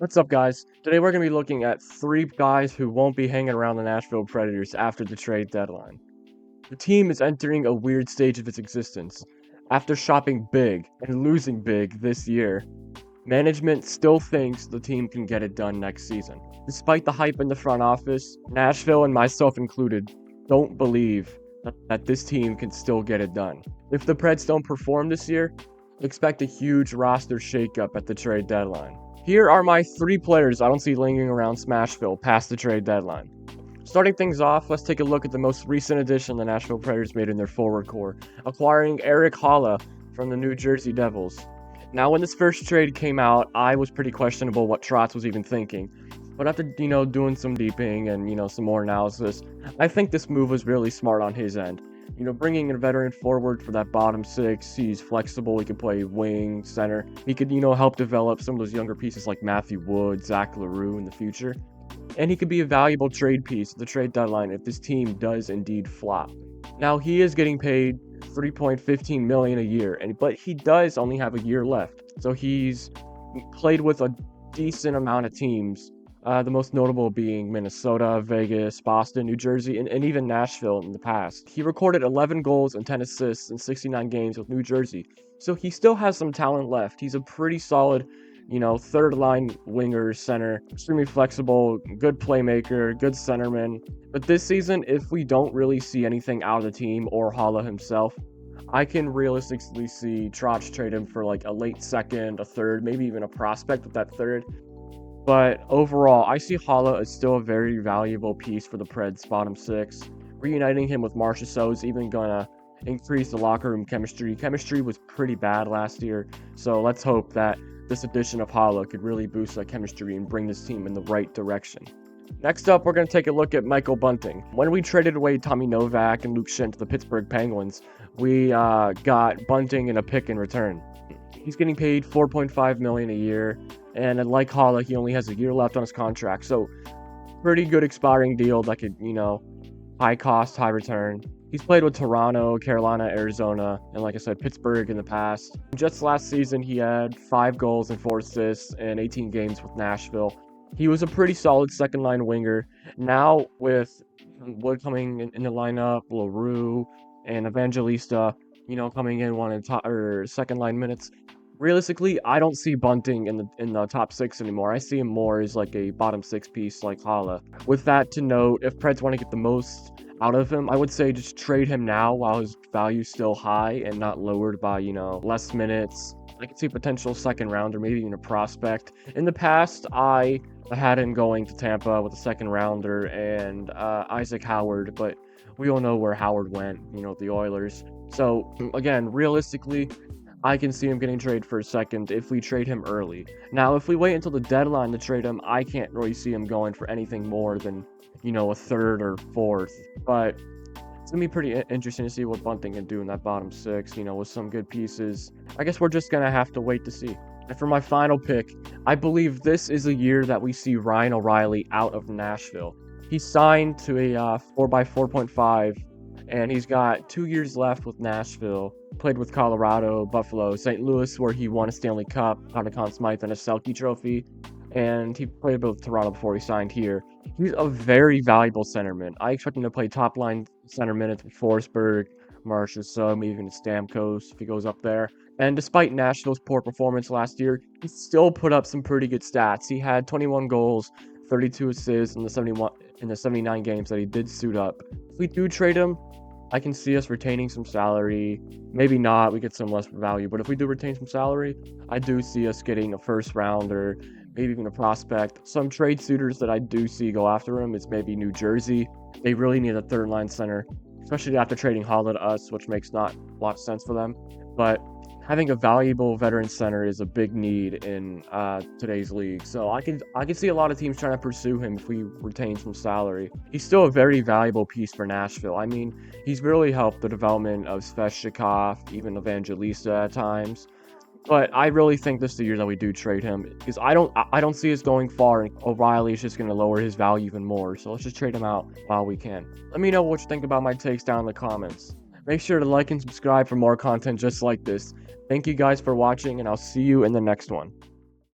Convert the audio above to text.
What's up, guys? Today we're going to be looking at 3 guys who won't be hanging around the Nashville Predators after the trade deadline. The team is entering a weird stage of its existence. After shopping big and losing big this year, management still thinks the team can get it done next season. Despite the hype in the front office, Nashville and myself included don't believe that this team can still get it done. If the Preds don't perform this year, expect a huge roster shakeup at the trade deadline. Here are my 3 players I don't see lingering around Smashville past the trade deadline. Starting things off, let's take a look at the most recent addition the Nashville Predators made in their forward core, acquiring Erik Haula from the New Jersey Devils. Now, when this first trade came out, I was pretty questionable what Trotz was even thinking. But after, doing some deeping and, some more analysis, I think this move was really smart on his end. Bringing a veteran forward for that bottom 6, he's flexible, he can play wing, center. He could, help develop some of those younger pieces like Matthew Wood, Zach LaRue in the future. And he could be a valuable trade piece at the trade deadline if this team does indeed flop. Now, he is getting paid $3.15 million a year, but he does only have a year left. So he's played with a decent amount of teams. The most notable being Minnesota, Vegas, Boston, New Jersey, and even Nashville in the past. He recorded 11 goals and 10 assists in 69 games with New Jersey, so he still has some talent left. He's a pretty solid, third-line winger, center, extremely flexible, good playmaker, good centerman. But this season, if we don't really see anything out of the team or Haula himself, I can realistically see Trotz trade him for like a late second, a third, maybe even a prospect with that third. But overall, I see Haula as still a very valuable piece for the Preds' bottom 6. Reuniting him with Marchessault is even going to increase the locker room chemistry. Chemistry was pretty bad last year, so let's hope that this addition of Haula could really boost that chemistry and bring this team in the right direction. Next up, we're going to take a look at Michael Bunting. When we traded away Tommy Novak and Luke Schenn to the Pittsburgh Penguins, we got Bunting in a pick in return. He's getting paid $4.5 million a year. And like Haula, he only has a year left on his contract. So, pretty good expiring deal that could, high cost, high return. He's played with Toronto, Carolina, Arizona, and like I said, Pittsburgh in the past. Just last season, he had 5 goals and 4 assists in 18 games with Nashville. He was a pretty solid second-line winger. Now, with Wood coming in the lineup, LaRue, and Evangelista, coming in wanting second-line minutes, realistically, I don't see Bunting in the top 6 anymore. I see him more as like a bottom 6 piece like Haula. With that to note, if Preds want to get the most out of him, I would say just trade him now while his value's still high and not lowered by, less minutes. I could see a potential second round or maybe even a prospect. In the past, I had him going to Tampa with a second rounder and Isaac Howard, but we all know where Howard went, the Oilers. So again, realistically, I can see him getting traded for a second if we trade him early. Now, if we wait until the deadline to trade him, I can't really see him going for anything more than, a third or fourth. But it's going to be pretty interesting to see what Bunting can do in that bottom 6, with some good pieces. I guess we're just going to have to wait to see. And for my final pick, I believe this is a year that we see Ryan O'Reilly out of Nashville. He signed to a 4x4.5, and he's got 2 years left with Nashville. Played with Colorado, Buffalo, St. Louis, where he won a Stanley Cup, got a Conn Smythe, and a Selke trophy. And he played with Toronto before he signed here. He's a very valuable centerman. I expect him to play top-line center minutes with Forsberg, Marchessault, maybe even Stamkos if he goes up there. And despite Nashville's poor performance last year, he still put up some pretty good stats. He had 21 goals, 32 assists in the 79 games that he did suit up. If we do trade him, I can see us retaining some salary. Maybe not, we get some less value. But if we do retain some salary, I do see us getting a first rounder, maybe even a prospect. Some trade suitors that I do see go after him is maybe New Jersey. They really need a third line center, especially after trading Haula to us, which makes not a lot of sense for them. But having a valuable veteran center is a big need in today's league. So I can see a lot of teams trying to pursue him if we retain some salary. He's still a very valuable piece for Nashville. I mean, he's really helped the development of Svechnikov, even Evangelista at times. But I really think this is the year that we do trade him, because I don't see us going far, and O'Reilly is just going to lower his value even more. So let's just trade him out while we can. Let me know what you think about my takes down in the comments. Make sure to like and subscribe for more content just like this. Thank you guys for watching, and I'll see you in the next one.